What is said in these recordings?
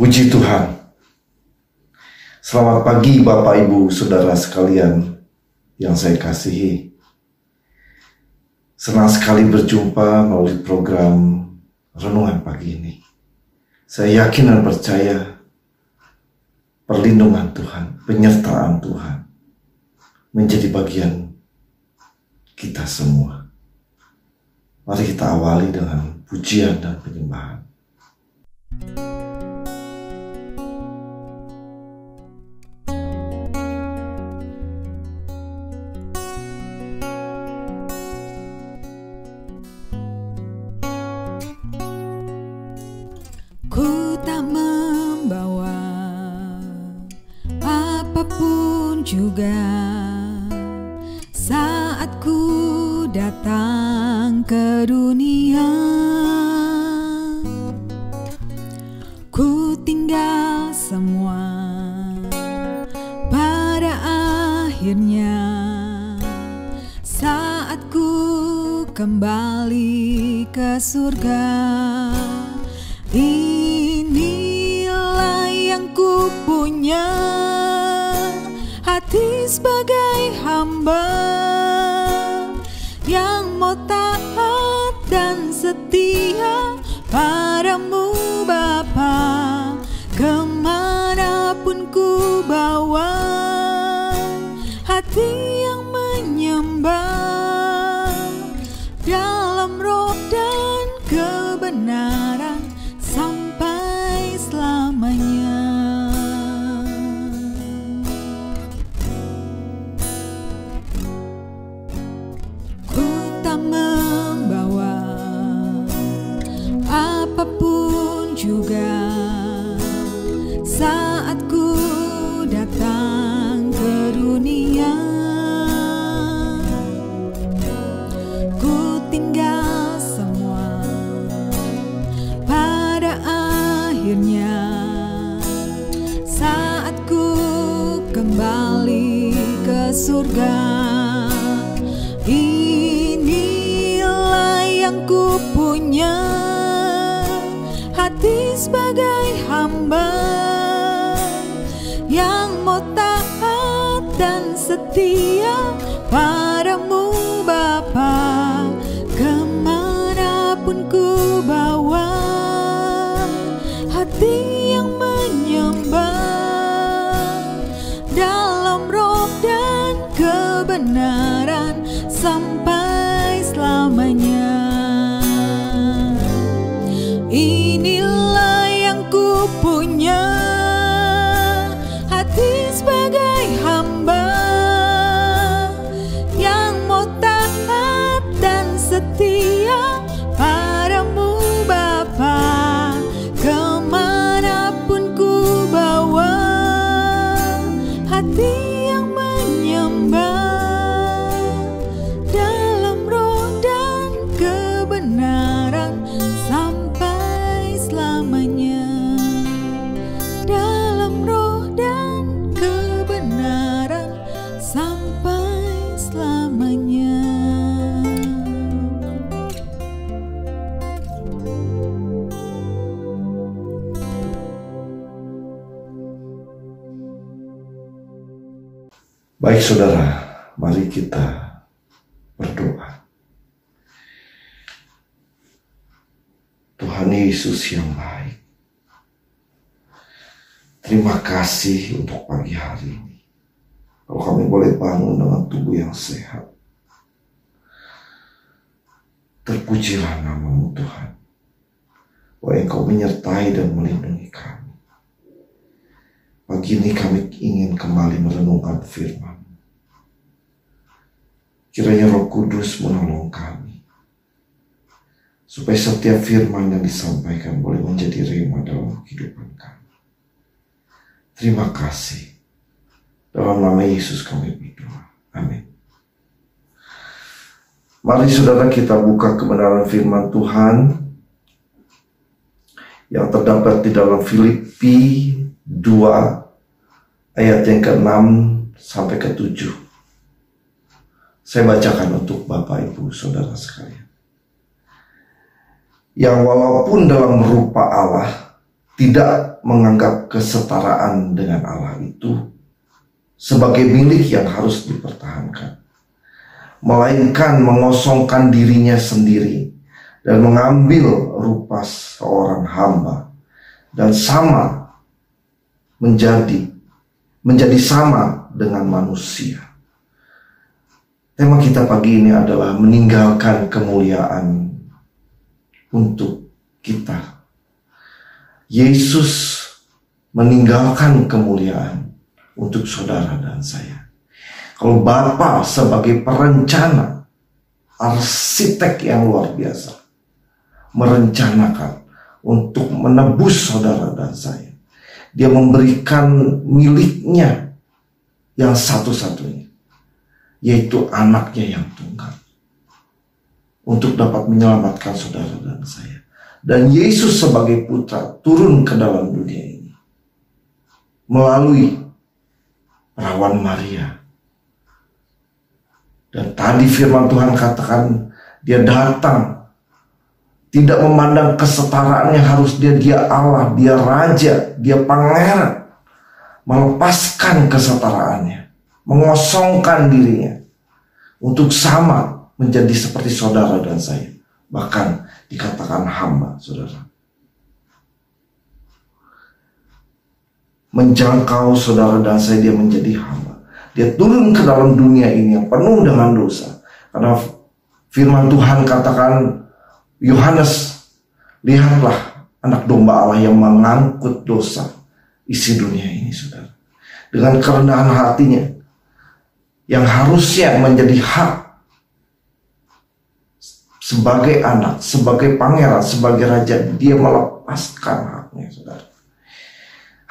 Puji Tuhan. Selamat pagi Bapak Ibu Saudara sekalian yang saya kasihi. Senang sekali berjumpa melalui program Renungan Pagi ini. Saya yakin dan percaya perlindungan Tuhan, penyertaan Tuhan menjadi bagian kita semua. Mari kita awali dengan pujian dan penyembahan. Ku tak membawa apapun juga saat ku datang ke dunia. Ku tinggal semua pada akhirnya saat ku kembali ke surga. Inilah yang ku punya, hati sebagai hamba yang mau taat dan setia padamu Bapa. Kemanapun ku bawa, hati yang menyembah dalam roh dan kebenaran sampai selamanya. Ku tak membawa apapun juga saat ku datang ke dunia. Ku tinggal semua pada akhirnya saat ku kembali ke surga. Inilah yang ku punya, hati sebagai hamba yang mau taat dan setia padamu Bapa. Kemanapun ku bawa, hati yang menyembah dalam roh dan kebenaran sampai selamanya. Inilah yang ku punya, hati sebagai hamba yang mau taat dan setia padamu Bapa. Kemanapun ku bawa, hati yang menyembah dalam roh dan kebenaran sampai selamanya. Dalam roh dan kebenaran sampai selamanya. Baik saudara, mari kita berdoa. Tuhan Yesus yang baik, terima kasih untuk pagi hari ini. Kalau kami boleh bangun dengan tubuh yang sehat, terpujilah nama-Mu Tuhan, bahwa Engkau menyertai dan melindungi kami. Pagi ini kami ingin kembali merenungkan firman. Kiranya Roh Kudus menolong kami, supaya setiap firman yang disampaikan boleh menjadi rema dalam kehidupan kami. Terima kasih. Dalam nama Yesus kami berdoa. Amin. Mari saudara kita buka kebenaran firman Tuhan yang terdapat di dalam Filipi 2 ayat yang ke-6 sampai ke-7. Saya bacakan untuk Bapak Ibu Saudara sekalian. Yang walaupun dalam rupa Allah tidak menganggap kesetaraan dengan Allah itu sebagai milik yang harus dipertahankan, melainkan mengosongkan dirinya sendiri dan mengambil rupa seorang hamba dan sama menjadi sama dengan manusia. Tema kita pagi ini adalah meninggalkan kemuliaan untuk kita. Yesus meninggalkan kemuliaan untuk saudara dan saya. Kalau Bapa sebagai perencana, arsitek yang luar biasa, merencanakan untuk menebus saudara dan saya, Dia memberikan miliknya yang satu-satunya, yaitu anaknya yang tunggal, untuk dapat menyelamatkan saudara dan saya. Dan Yesus sebagai putra turun ke dalam dunia ini melalui perawan Maria. Dan tadi firman Tuhan katakan Dia datang tidak memandang kesetaraan yang harus dia Allah, Dia raja, Dia pangeran, melepaskan kesetaraannya, mengosongkan dirinya untuk sama menjadi seperti saudara dan saya. Bahkan dikatakan hamba, saudara. Menjangkau saudara dan saya, Dia menjadi hamba. Dia turun ke dalam dunia ini yang penuh dengan dosa. Karena firman Tuhan katakan, Yohanes, lihatlah anak domba Allah yang mengangkut dosa isi dunia ini, saudara. Dengan kerendahan hatinya, yang harusnya menjadi hak sebagai anak, sebagai pangeran, sebagai raja, Dia melepaskan haknya, saudara.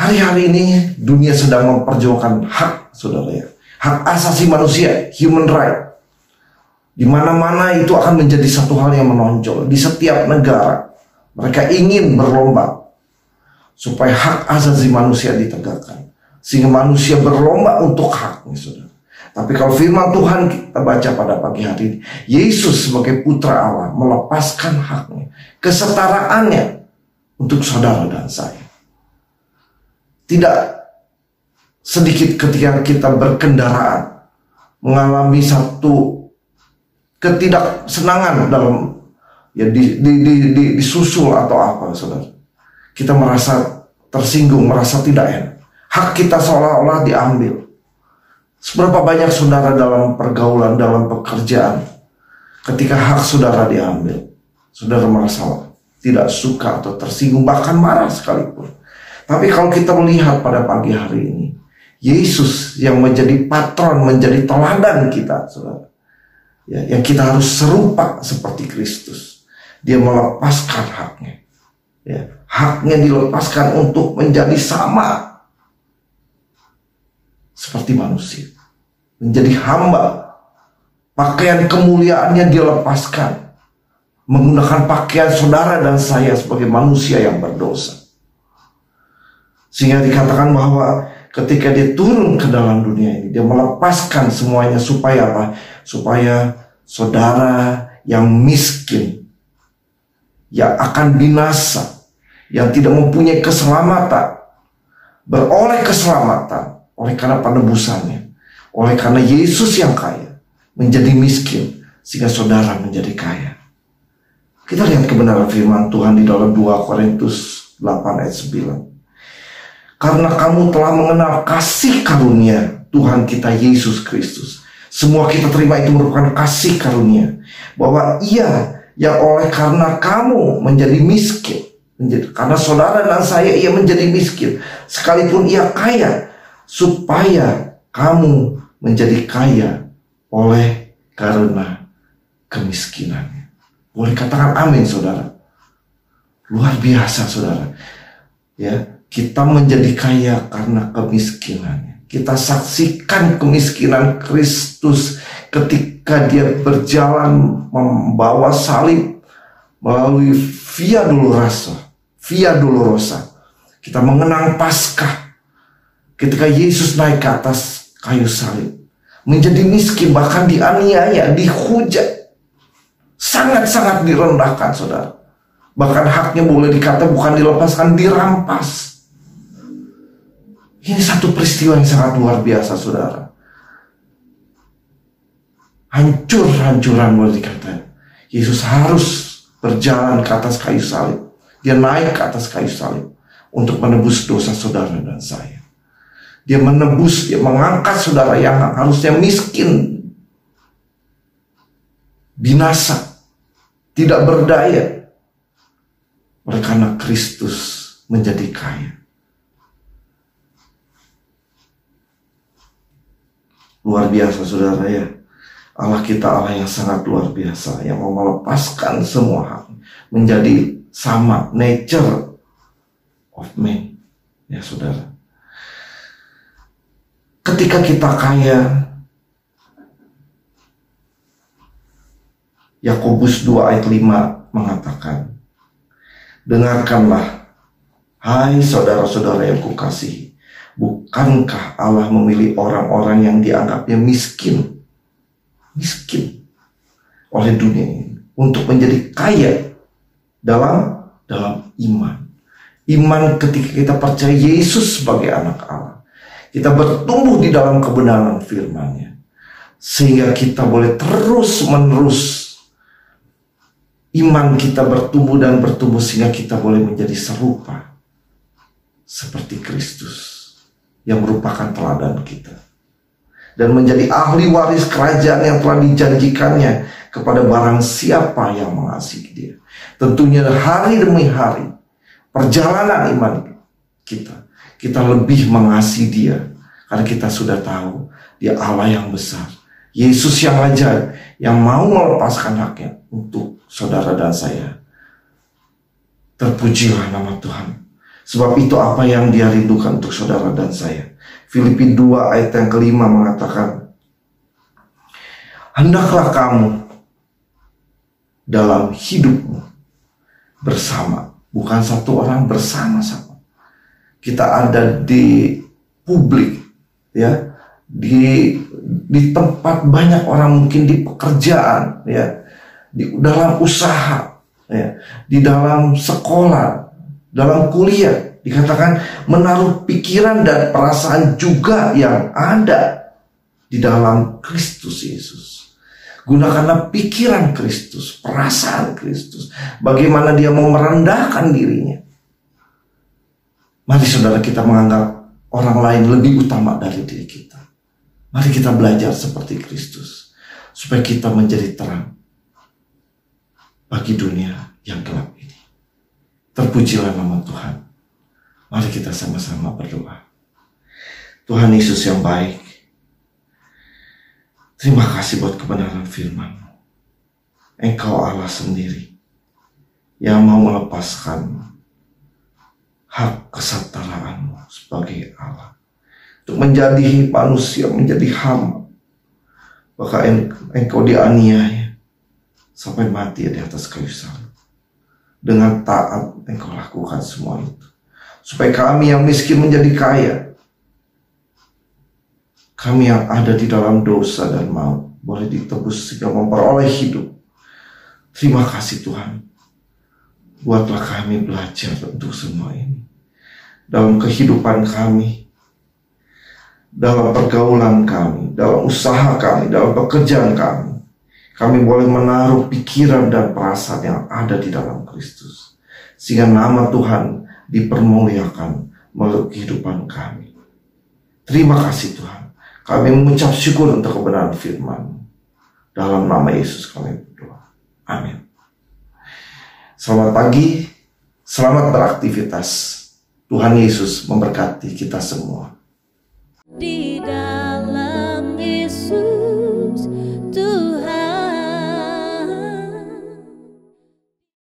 Hari-hari ini dunia sedang memperjuangkan hak, saudara, ya. Hak asasi manusia, human right. Di mana-mana itu akan menjadi satu hal yang menonjol. Di setiap negara mereka ingin berlomba supaya hak asasi manusia ditegakkan, sehingga manusia berlomba untuk haknya, saudara. Tapi kalau firman Tuhan kita baca pada pagi hari ini, Yesus sebagai putra Allah melepaskan haknya, kesetaraannya untuk saudara dan saya. Tidak sedikit ketika kita berkendaraan mengalami satu ketidaksenangan dalam disusul atau apa, saudara. Kita merasa tersinggung, merasa tidak enak. Hak kita seolah-olah diambil. Seberapa banyak saudara dalam pergaulan, dalam pekerjaan, ketika hak saudara diambil, saudara merasa tidak suka atau tersinggung, bahkan marah sekalipun. Tapi kalau kita melihat pada pagi hari ini, Yesus yang menjadi patron, menjadi teladan kita, saudara, ya, yang kita harus serupa seperti Kristus. Dia melepaskan haknya, ya, haknya dilepaskan untuk menjadi sama seperti manusia, menjadi hamba. Pakaian kemuliaannya dia lepaskan, menggunakan pakaian saudara dan saya sebagai manusia yang berdosa. Sehingga dikatakan bahwa ketika Dia turun ke dalam dunia ini, Dia melepaskan semuanya supaya apa? Supaya saudara yang miskin, yang akan binasa, yang tidak mempunyai keselamatan, beroleh keselamatan oleh karena penebusannya, oleh karena Yesus yang kaya menjadi miskin, sehingga saudara menjadi kaya. Kita lihat kebenaran firman Tuhan di dalam 2 Korintus 8 ayat 9. Karena kamu telah mengenal kasih karunia Tuhan kita Yesus Kristus. Semua kita terima itu merupakan kasih karunia, bahwa Ia yang oleh karena kamu menjadi miskin, karena saudara dan saya Ia menjadi miskin, sekalipun Ia kaya, supaya kamu menjadi kaya oleh karena kemiskinannya. Boleh katakan amin, saudara. Luar biasa, saudara. Ya, kita menjadi kaya karena kemiskinannya. Kita saksikan kemiskinan Kristus ketika Dia berjalan membawa salib melalui Via Dolorosa. Kita mengenang Paskah ketika Yesus naik ke atas kayu salib, menjadi miskin, bahkan dianiaya, dihujat, sangat-sangat direndahkan, saudara. Bahkan haknya boleh dikata bukan dilepaskan, dirampas. Ini satu peristiwa yang sangat luar biasa, saudara. Hancur-hancuran boleh dikata. Yesus harus berjalan ke atas kayu salib. Dia naik ke atas kayu salib untuk menebus dosa saudara dan saya. Dia menebus, dia mengangkat saudara yang harusnya miskin, binasa, tidak berdaya, oleh karena Kristus menjadi kaya. Luar biasa saudara ya. Allah kita Allah yang sangat luar biasa, yang mau melepaskan semua hak menjadi sama nature of man. Ya saudara, ketika kita kaya, Yakobus 2 ayat 5 mengatakan, dengarkanlah, hai saudara-saudara yang kukasihi, bukankah Allah memilih orang-orang yang dianggapnya miskin oleh dunia ini untuk menjadi kaya dalam iman. Iman ketika kita percaya Yesus sebagai anak Allah, kita bertumbuh di dalam kebenaran firman-Nya, sehingga kita boleh terus-menerus iman kita bertumbuh dan bertumbuh, sehingga kita boleh menjadi serupa seperti Kristus yang merupakan teladan kita, dan menjadi ahli waris kerajaan yang telah dijanjikannya kepada barang siapa yang mengasihi Dia. Tentunya hari demi hari perjalanan iman kita lebih mengasihi Dia, karena kita sudah tahu Dia Allah yang besar, Yesus yang ajaib, yang mau melepaskan haknya untuk saudara dan saya. Terpujilah nama Tuhan. Sebab itu apa yang Dia rindukan untuk saudara dan saya. Filipi 2 ayat yang kelima mengatakan, hendaklah kamu dalam hidupmu bersama, bukan satu orang, bersama-sama. Kita ada di publik, ya, di tempat banyak orang, mungkin di pekerjaan, ya, di dalam usaha, ya, di dalam sekolah, dalam kuliah. Dikatakan menaruh pikiran dan perasaan juga yang ada di dalam Kristus Yesus. Gunakanlah pikiran Kristus, perasaan Kristus, bagaimana Dia mau merendahkan dirinya. Mari saudara, kita menganggap orang lain lebih utama dari diri kita. Mari kita belajar seperti Kristus, supaya kita menjadi terang bagi dunia yang gelap ini. Terpujilah nama Tuhan. Mari kita sama-sama berdoa. Tuhan Yesus yang baik, terima kasih buat kebenaran firman-Mu. Engkau Allah sendiri yang mau melepaskan hak kesetaraanmu sebagai Allah, untuk menjadi manusia, menjadi hamba. Bahkan engkau dianiaya sampai mati di atas kayu salib. Dengan taat engkau lakukan semua itu, supaya kami yang miskin menjadi kaya, kami yang ada di dalam dosa dan maut boleh ditebus sehingga memperoleh hidup. Terima kasih Tuhan. Buatlah kami belajar untuk semua ini dalam kehidupan kami, dalam pergaulan kami, dalam usaha kami, dalam pekerjaan kami. Kami boleh menaruh pikiran dan perasaan yang ada di dalam Kristus, sehingga nama Tuhan dipermuliakan melalui kehidupan kami. Terima kasih Tuhan. Kami mengucap syukur untuk kebenaran firman. Dalam nama Yesus kami berdoa. Amin. Selamat pagi, selamat beraktivitas. Tuhan Yesus memberkati kita semua.